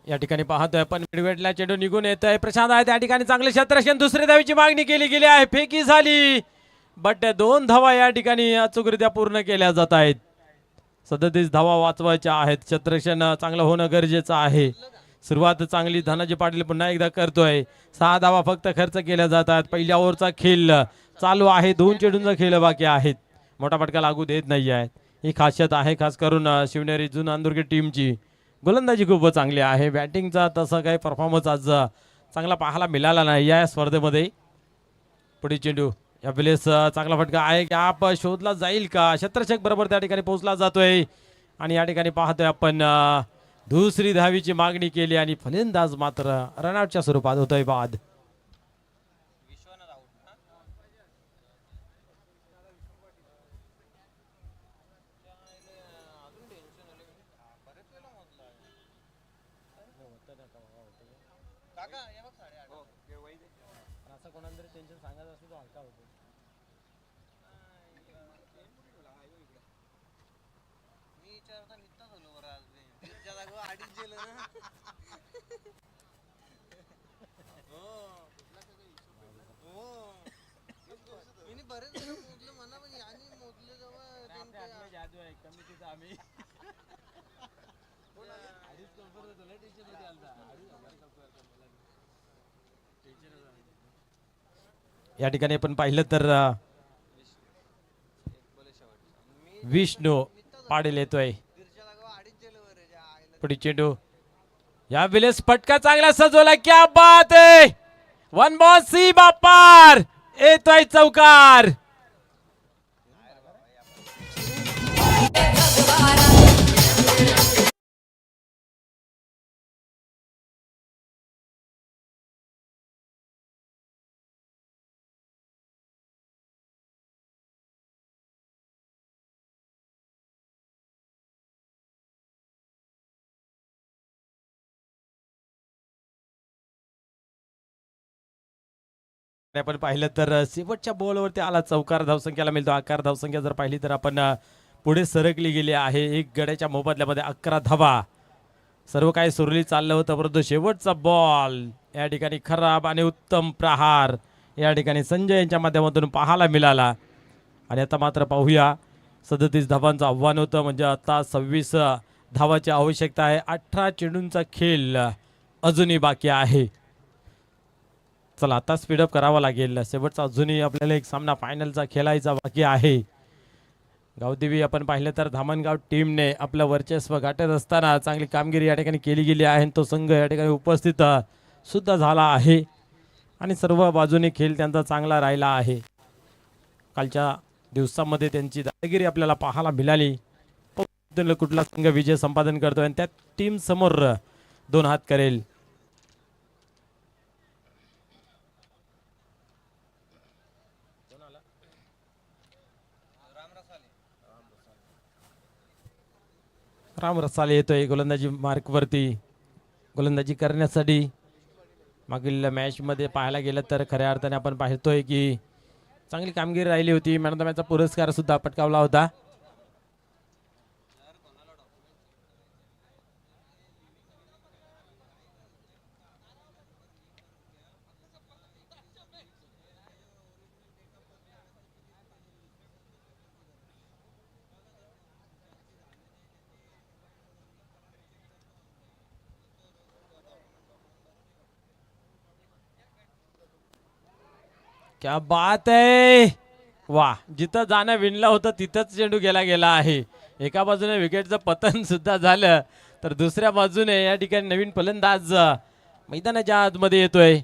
या ठिकाणी पाहतोय आपण मिडवेटला चेंडू निघून येत आहे. प्रशांत आहे त्या ठिकाणी चांगले क्षेत्ररक्षण. दुसऱ्या धावीची मागणी केली गेली आहे. फेकी झाली, बट 2 धावा या ठिकाणी अचूकरित्या पूर्ण केल्या जात आहेत. 37 धावा वाचवायच्या आहेत. क्षेत्ररक्षण चांगलं होणं गरजेचं आहे. सुरुवात चांगली धनाजी पाटील पुन्हा एकदा करतोय. 6 धावा फक्त खर्च केल्या जातात. पहिल्या ओव्हरचा खेळ चालू आहे. 2 चेंडूंचा खेळ बाकी आहेत. मोठा फटका लागू देत नाही आहे. ही खासियत आहे खास करून शिवनेरी जुन अंदुर्गे टीमची. गोलंदाजी खूप चांगली आहे. बॅटिंगचा तसा काही परफॉर्मन्स आज चांगला पाहायला मिळाला नाही या स्पर्धेमध्ये. पुढे चेंडू या वेळेस चांगला फटका आहे. गॅप शोधला जाईल का? क्षेत्ररक्षक बरोबर त्या ठिकाणी पोहोचला जातोय आणि या ठिकाणी पाहतोय आपण दुसरी धावीची मागणी केली आणि फलंदाज मात्र रनआउटच्या स्वरूपात होतोय बाद. या ठिकाणी आपण पाहिलं तर विष्णू पाडेल येतोय. पुढे चेंडू या वेळेस फटका चांगला सजवला. क्या बात आहे. 1 बॉल सी बापार येतोय चौकार. आपण पाहिलं तर शेवटच्या बॉलवरती आला चौकार. धावसंख्याला मिळतो 11 धावसंख्या जर पाहिली तर आपण पुढे सरकली गेली आहे. 1 गड्याच्या मोबदल्यामध्ये 11 धावा. सर्व काही सुरळीत चाललं होतं, परंतु शेवटचा बॉल या ठिकाणी खराब आणि उत्तम प्रहार या ठिकाणी संजय यांच्या माध्यमातून पाहायला मिळाला. आणि आता मात्र पाहूया 37 धावांचं आव्हान होतं, म्हणजे आता 26 धावाची आवश्यकता आहे. 18 चेंडूंचा खेळ अजूनही बाकी आहे. चला आता स्पीडअप करावा लागेल. शेवटचा अजूनही आपल्याला एक सामना फायनलचा खेळायचा बाकी आहे. गावदेवी आपण पाहिलं तर धामणगाव टीमने आपलं वर्चस्व गाठत असताना चांगली कामगिरी या ठिकाणी केली गेली आहे. तो संघ या ठिकाणी उपस्थित सुद्धा झाला आहे आणि सर्व बाजूने खेळ त्यांचा चांगला राहिला आहे. कालच्या दिवसामध्ये त्यांची दादागिरी आपल्याला पाहायला मिळाली. कुठला संघ विजय संपादन करतोय आणि त्या टीम समोर 2 हात करेल. राम रसाले येतोय गोलंदाजी मार्क वरती गोलंदाजी करण्यासाठी. मागील मॅच मध्ये पाहायला गेलं तर खऱ्या अर्थाने आपण पाहतोय की चांगली कामगिरी राहिली होती. मॅन ऑफ द मॅचचा पुरस्कार सुद्धा पटकावला होता. क्या बात आहे. वा, जिथं जाणं विणलं होतं तिथंच चेंडू गेला आहे. एका बाजूने विकेटचं पतन सुद्धा झालं तर दुसऱ्या बाजूने या ठिकाणी नवीन फलंदाज मैदानाच्या आतमध्ये येतोय.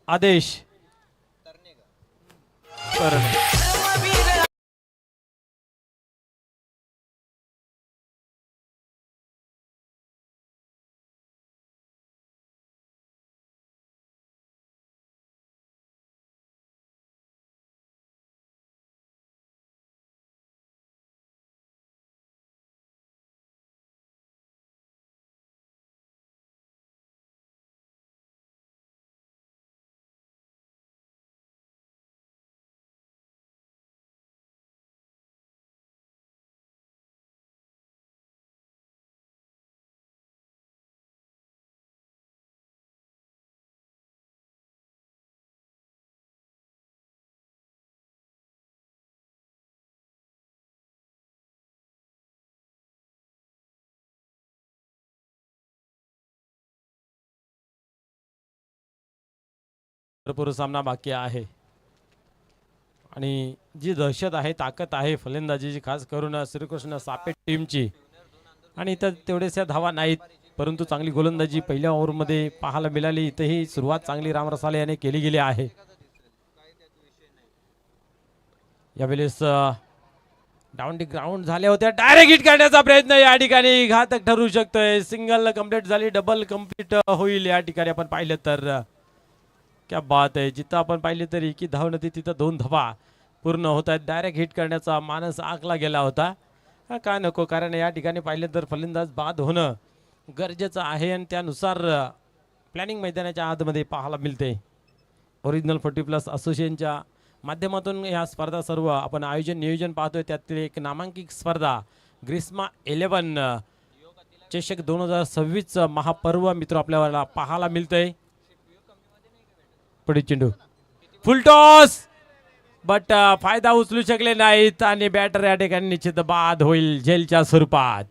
आदेश तरणे. भरपूर सामना बाकी आहे आणि जी दहशत आहे ताकद आहे फलंदाजीची खास करून श्रीकृष्ण सापेट टीमची. आणि इथं तेवढ्याशा धावा नाहीत परंतु चांगली गोलंदाजी पहिल्या ओव्हरमध्ये पाहायला मिळाली. इथंही सुरुवात चांगली राम रसाले याने केली गेली आहे. यावेळेस डाऊन दी ग्राउंड झाल्या होत्या. डायरेक्ट हिट करण्याचा प्रयत्न या ठिकाणी घातक ठरू शकतोय. सिंगल कंप्लीट झाली, डबल कंप्लीट होईल या ठिकाणी आपण पाहिलं तर. क्या बात आहे. जिथं आपण पाहिले तर एकी धाव नदी तिथं 2 धावा पूर्ण होत आहेत. डायरेक्ट हिट करण्याचा मानस आखला गेला होता. का नको, कारण या ठिकाणी पाहिलं तर फलंदाज बाद होणं गरजेचं आहे आणि त्यानुसार प्लॅनिंग मैदानाच्या आतमध्ये पाहायला मिळते. ओरिजिनल 40+ असोसिएशनच्या माध्यमातून या स्पर्धा सर्व आपण आयोजन नियोजन पाहतोय. त्यातील एक नामांकित स्पर्धा ग्रीष्मा 11 चषक 2026 महापर्व मित्र आपल्याला पाहायला मिळतंय. पुढे चेंडू फुलटॉस बट फायदा उचलू शकले नाहीत आणि बॅटर या ठिकाणी निश्चित बाद होईल झेलच्या स्वरूपात.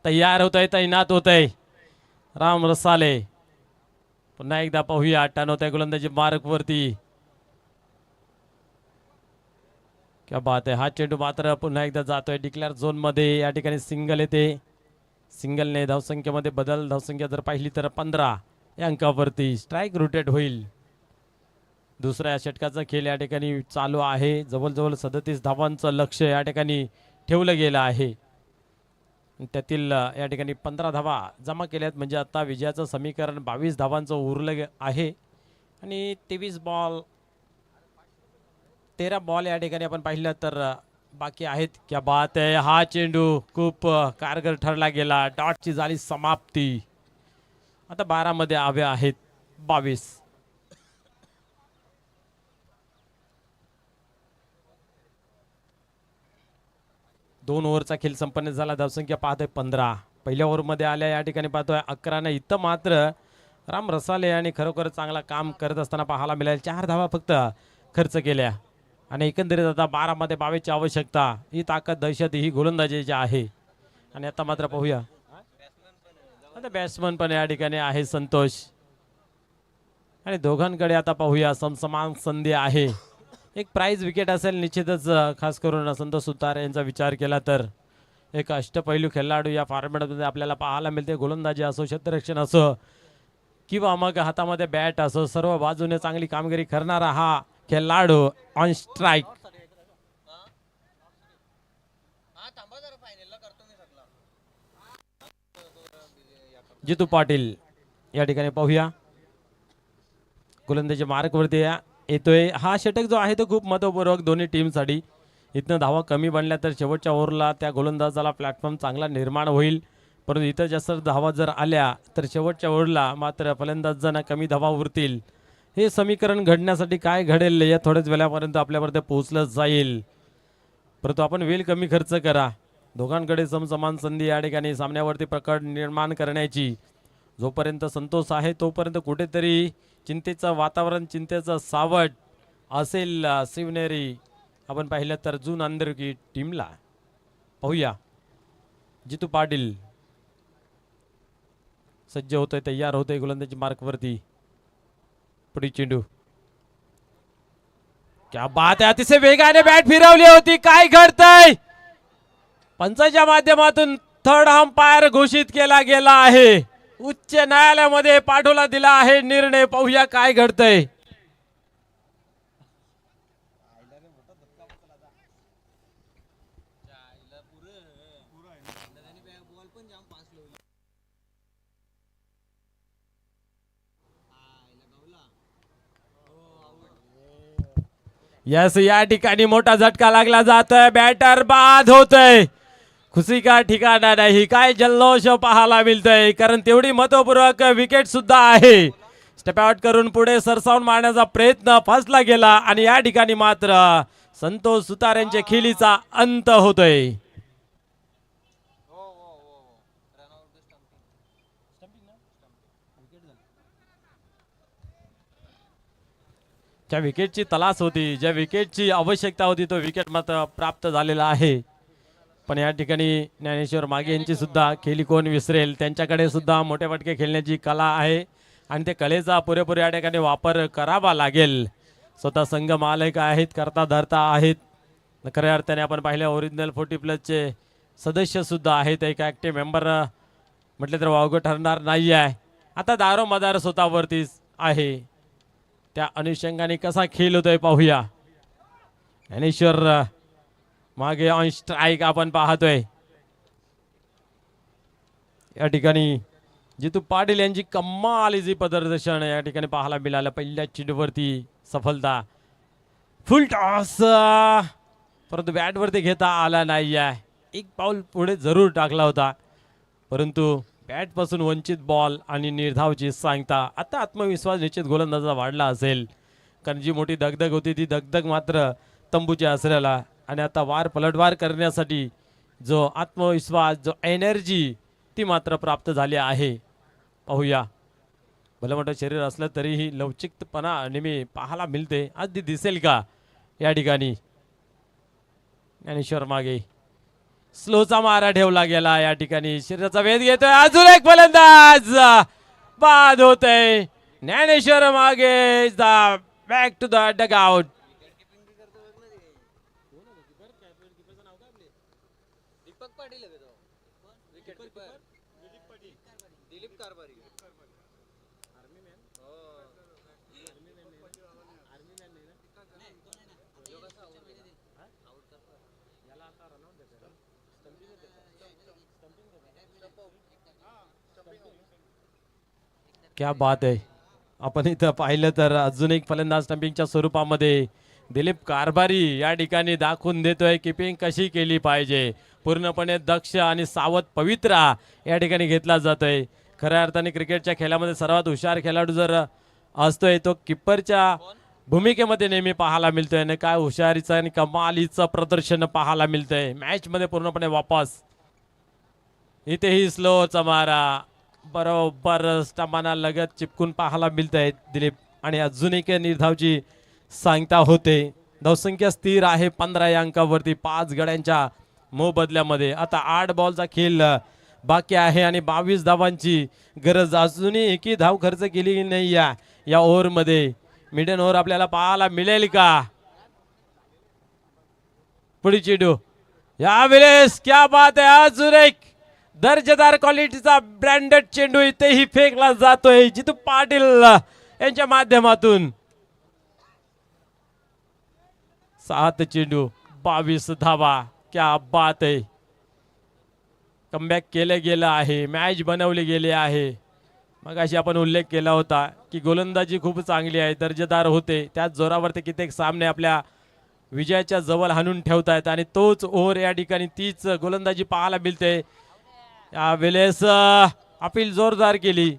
तयार होत आहे, तैनात होत आहे राम रसाले. पुन्हा एकदा पाहूया. टर्न होत आहे गोलंदाजी मार्क वरती. क्या बात आहे. हा चेंडू मात्र पुन्हा एकदा जातोय डिक्लेअर झोन मध्ये. या ठिकाणी सिंगल येते. सिंगलने धावसंख्येमध्ये बदल. धावसंख्या जर पाहिली तर 15 या अंकावरती स्ट्राईक रोटेट होईल. दुसऱ्या षटकाचा खेळ या ठिकाणी चालू आहे. जवळजवळ 37 धावांचं लक्ष या ठिकाणी ठेवलं गेलं आहे. त्यातील या ठिकाणी 15 धावा जमा केल्यात, म्हणजे आता विजयाचं समीकरण 22 धावांचं उरलं आहे. आणि 13 बॉल या ठिकाणी आपण पाहिलं तर बाकी आहेत. क्या बात आहे, हा चेंडू खूप कारगर ठरला गेला. डॉटची झाली समाप्ती. आता 12 मध्ये हवे आहेत 22. दोन ओव्हरचा खेळ संपन्न झाला. धावसंख्या पाहतोय 15. पहिल्या ओव्हरमध्ये आल्या या ठिकाणी पाहतोय 11. इथं मात्र राम रसाले यांनी खरोखर चांगला काम करत असताना पाहायला मिळेल. 4 धावा फक्त खर्च केल्या आणि एकंदरीत आता 12 मध्ये 22 ची आवश्यकता. ही ताकद, दहशत ही गोलंदाजीची आहे. आणि आता मात्र पाहूया, आता बॅट्समन पण या ठिकाणी आहे संतोष. आणि दोघांकडे आता पाहूया समसमान संधी आहे. एक प्राइज विकेट असेल निश्चितच, खास करून संतोष सुतार यांचा विचार केला तर. एक अष्टपैलू खेळाडू या फॉर्मॅटमध्ये आपल्याला पाहायला मिळते. गोलंदाजी असो, क्षेत्ररक्षण असो किंवा मग हातामध्ये बॅट असो, सर्व बाजूने चांगली कामगिरी करणारा हा खेळाडू ऑन स्ट्राईक. जितू पाटील या ठिकाणी पाहूया गोलंदाजी मार्कवरती येतोय. हा षटक जो आहे तो खूप महत्वपूर्वक दोन्ही टीमसाठी. इथनं धावा कमी बनल्या तर शेवटच्या ओव्हरला त्या गोलंदाजाला प्लॅटफॉर्म चांगला निर्माण होईल, परंतु इथं जास्त धावा जर आल्या तर शेवटच्या ओव्हरला मात्र फलंदाजांना कमी धावा उरतील. हे समीकरण घडण्यासाठी काय घडेल या थोड्याच वेळापर्यंत आपल्यापर्यंत पोहोचलं जाईल. परंतु आपण वेळ कमी खर्च करा. दोघांकडे समसमान संधी या ठिकाणी सामन्यावरती प्रकट निर्माण करण्याची. जोपर्यंत संतोष आहे तोपर्यंत कुठेतरी चिंतेचं वातावरण, चिंतेचं सावट असेल शिवनेरी आपण पाहिलं तर जून अंधेरी टीमला. पाहूया जितू पाटील सज्ज होतोय, तयार होतोय गोलंदाजी मार्कवरती. पुढे चेंडू, क्या बात आहे, अतिशय वेगाने बॅट फिरवली होती. काय घडतंय? पंचाच्या माध्यमातून थर्ड अंपायर घोषित केला गेला आहे. उच्च न्यायालयामध्ये पाठवला दिला आहे निर्णय. पाहूया काय घडतंय. यस, या ठिकाणी मोठा झटका लागला जातोय. बॅटर बाद होतोय. खुशी का ठिकाणा नाही. काय जल्लोष पाहायला मिळतोय, कारण तेवढी महत्वपूर्वक विकेट सुद्धा आहे. स्टेप आउट करून पुढे सरसावून मारण्याचा प्रयत्न फसला गेला आणि या ठिकाणी मात्र संतोष सुतार यांच्या खेळीचा अंत होतोय. ज्या विकेटची तलास होती, ज्या विकेटची आवश्यकता होती, तो विकेट मात्र प्राप्त झालेला आहे. पण या ठिकाणी ज्ञानेश्वर मागे यांची सुद्धा खेळी कोण विसरेल. त्यांच्याकडे सुद्धा मोठे फटके खेळण्याची कला आहे आणि त्या कलेचा पुरेपूर या ठिकाणी वापर करावा लागेल. स्वतः संघ मालक आहेत, करता धरता आहेत. खऱ्या अर्थाने आपण पाहिलं ओरिजिनल 40+ सदस्य सुद्धा आहेत. एक ॲक्टिव्ह मेंबर म्हटलं तर वावगं ठरणार नाही आहे. आता दारोमदार स्वतःवरतीच आहे. त्या अनुषंगाने कसा खेळ होतोय पाहूया. ज्ञानेश्वर मागे ऑन स्ट्राईक आपण पाहतोय. या ठिकाणी जितू पाटील यांची कमाल इजी प्रदर्शन या ठिकाणी पाहायला मिळालं. पहिल्या चेंडूवरती सफलता, फुल टॉस, परंतु बॅटवरती घेता आला नाही आहे. एक पाऊल पुढे जरूर टाकला होता, परंतु बॅटपासून वंचित बॉल आणि निर्धावची सांगता. आता आत्मविश्वास निश्चित गोलंदाजा वाढला असेल, कारण जी मोठी दगदग होती ती दगदग मात्र तंबूच्या आसऱ्याला. आणि आता वार पलटवार करण्यासाठी जो आत्मविश्वास, जो एनर्जी ती मात्र प्राप्त झाली आहे. पाहूया, भलं मोठं शरीर असलं तरीही लवचिकपणा नेहमी पाहायला मिळते. आज ती दिसेल का या ठिकाणी. ज्ञानेश्वर मागे स्लोचा मारा ठेवला गेला. या ठिकाणी शरीराचा वेध घेतोय. अजून एक फलंदाज बाद होतय. ज्ञानेश्वर मागे बॅक टू द डगआउट. क्या बात आहे. आपण इथं पाहिलं तर अजून एक फलंदाज स्टंपिंगच्या स्वरूपामध्ये दिलीप कारभारी या ठिकाणी दाखवून देतोय किपिंग कशी केली पाहिजे. पूर्णपणे दक्ष आणि सावध पवित्रा या ठिकाणी घेतला जातोय. खऱ्या अर्थाने क्रिकेटच्या खेळामध्ये सर्वात हुशार खेळाडू जर असतोय तो किप्परच्या भूमिकेमध्ये नेहमी पाहायला मिळतोय आणि काय हुशारीचं आणि कमालीचं प्रदर्शन पाहायला मिळतंय मॅच मध्ये पूर्णपणे वापस. इथेही स्लोचा मारा बरोबर स्टंपाना लगत चिपकून पाहायला मिळत आहेत दिलीप आणि अजून एक निर्धावची सांगता होते. धावसंख्या स्थिर आहे 15 या अंकावरती 5 गड्यांच्या मोबदल्यामध्ये. आता 8 बॉलचा खेळ बाकी आहे आणि 22 धावांची गरज. अजूनही एकही धाव खर्च केली नाही या ओव्हरमध्ये. मिडन ओव्हर आपल्याला पाहायला मिळेल का? पुढे चेंडू यावेळेस क्या बात आहे. अजून एक दर्जेदार क्वालिटीचा ब्रँडेड चेंडू इथेही फेकला जातोय जितू पाटील यांच्या माध्यमातून. 7 चेंडू 22 धावा. क्या बात आहे. कमबॅक केलं गेलं आहे. मॅच बनवली गेली आहे. मगाशी आपण उल्लेख केला होता की गोलंदाजी खूप चांगली आहे दर्जेदार होते. त्याच जोरावरती कित्येक सामने आपल्या विजयाच्या जवळ हाणून ठेवतायत आणि तोच ओव्हर या ठिकाणी तीच गोलंदाजी पाहायला मिळते. यावेळेस अपील जोरदार केली.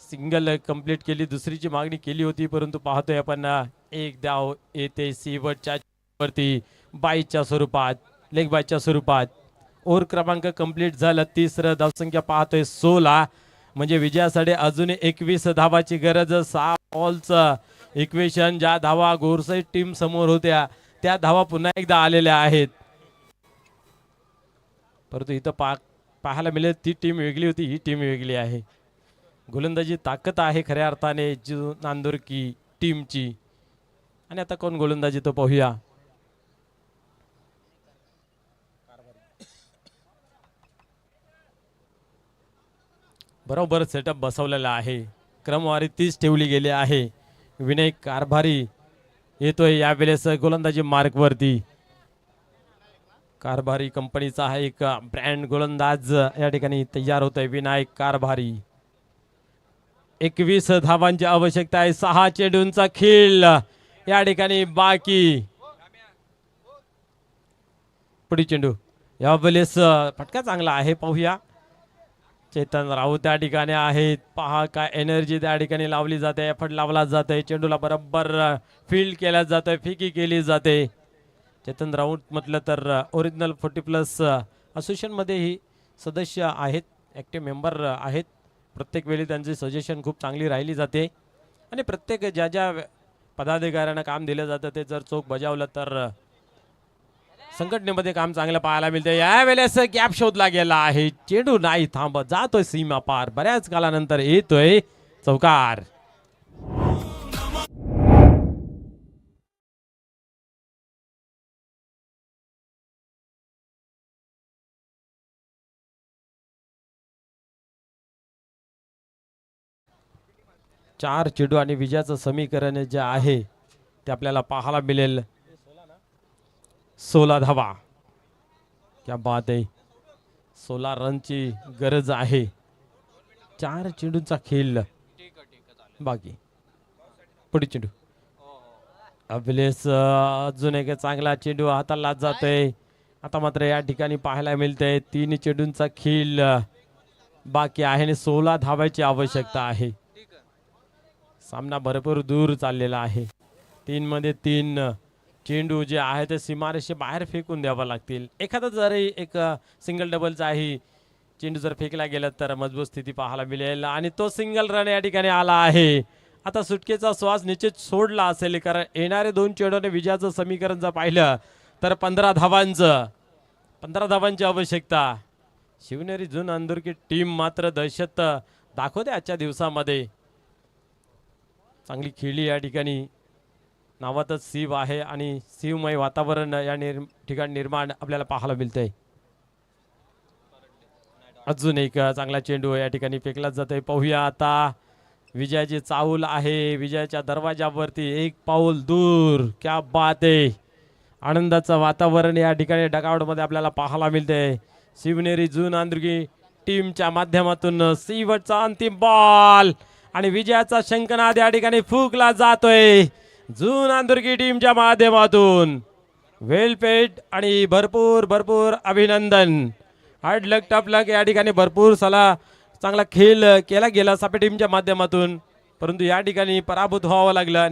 सिंगल कंप्लीट केली. दुसरीची मागणी केली होती परंतु पाहतोय आपण एक धाव येते सीवटच्या वरती बाईच्या स्वरूपात लेग बाईच्या स्वरूपात. ओव्हर क्रमांक कंप्लीट झाला. तिसरं धावसंख्या पाहतोय 16 म्हणजे विजयासाठी अजून 21 धावाची गरज. 6 बॉलचं इक्वेशन. ज्या धावा गोरसाई टीम समोर होत्या त्या धावा पुन्हा एकदा आलेल्या आहेत. परंतु इथं पाहायला मिळेल ती टीम वेगळी होती ही टीम वेगळी आहे. गोलंदाजी ताकद आहे खऱ्या अर्थाने नांदुरकी टीमची. आणि आता कोण गोलंदाजी तो पाहूया. बरोबर सेटअप बसवलेला आहे. क्रमवारी 30 ठेवली गेली आहे. विनय कारभारी येतोय यावेळेस गोलंदाजी मार्कवरती. कारभारी कंपनीचा हा एक ब्रँड गोलंदाज या ठिकाणी तयार होतोय. विनायक कारभारी. 21 धावांची आवश्यकता आहे. 6 चेंडूंचा खेळ या ठिकाणी बाकी. पुढे चेंडू यावेळेस फटका चांगला आहे पाहूया. चेतन राऊत त्या ठिकाणी आहेत. पहा काय एनर्जी त्या ठिकाणी लावली जाते. एफर्ट लावला जाते. चेंडूला बरोबर फील्ड केल्या जाते. फेकी केली जाते. चेतन राऊत म्हटलं तर ओरिजिनल 40+ असोसिएशनमध्येही सदस्य आहेत. ॲक्टिव्ह मेंबर आहेत. प्रत्येक वेळी त्यांची सजेशन खूप चांगली राहिली जाते आणि प्रत्येक ज्या ज्या पदाधिकाऱ्यांना काम दिलं जातं ते जर चोख बजावलं तर संघटनेमध्ये काम चांगलं पाहायला मिळते. यावेळेस गॅप शोधला गेला आहे. चेंडू नाही थांबत. जातोय सीमा पार. बऱ्याच कालानंतर येतोय चौकार. चार चेंडू आणि विजयाचं समीकरण जे आहे ते आपल्याला पाहायला मिळेल. 16 धावा. क्या बात आहे. 16 रनची गरज आहे. 4 चेंडूंचा खेळ बाकी. पुढे चेंडू अभिलेस अजून एक चांगला चेंडू हाताला जातोय. आता मात्र या ठिकाणी पाहायला मिळतंय 3 चेंडूंचा खेळ बाकी आहे आणि 16 धावांची आवश्यकता आहे. सामना भरपूर दूर चाललेला आहे. 3 मध्ये 3 चेंडू जे आहे ते सीमारेषे बाहेर फेकून द्यावा लागतील. एखादा जरी एक सिंगल डबलचाही चेंडू जर फेकला गेला तर मजबूत स्थिती पाहायला मिळेल आणि तो सिंगल रन या ठिकाणी आला आहे. आता सुटकेचा श्वास निश्चित सोडला असेल कारण येणारे 2 चेंडूने विजयाचं समीकरण जर पाहिलं तर 15 धावांची आवश्यकता. शिवनेरी जून अंदुरकी टीम मात्र दहशत दाखवते आजच्या दिवसामध्ये. चांगली खेळी या ठिकाणी. नावातच शिव आहे आणि शिवमय वातावरण या ठिकाणी निर्माण आपल्याला पाहायला मिळतंय. अजून एक चांगला चेंडू या ठिकाणी फेकला जातोय. पाहूया आता विजयाची चाहूल आहे. विजयाच्या दरवाजावरती एक पाऊल दूर. क्या बात आहे. आनंदाचं वातावरण या ठिकाणी डगआउटमध्ये आपल्याला पाहायला मिळते. शिवनेरी जून आंध्रगी टीमच्या माध्यमातून शेवटचा अंतिम बॉल आणि विजयाचा शंखनाद या ठिकाणी फुंकला जातोय जून आंध्रगी टीमच्या माध्यमातून. वेलपेट आणि भरपूर भरपूर अभिनंदन. हार्ड लक टफ लक या ठिकाणी भरपूर साला चांगला खेळ केला गेला सापे टीमच्या माध्यमातून, परंतु या ठिकाणी पराभूत व्हावं लागलं.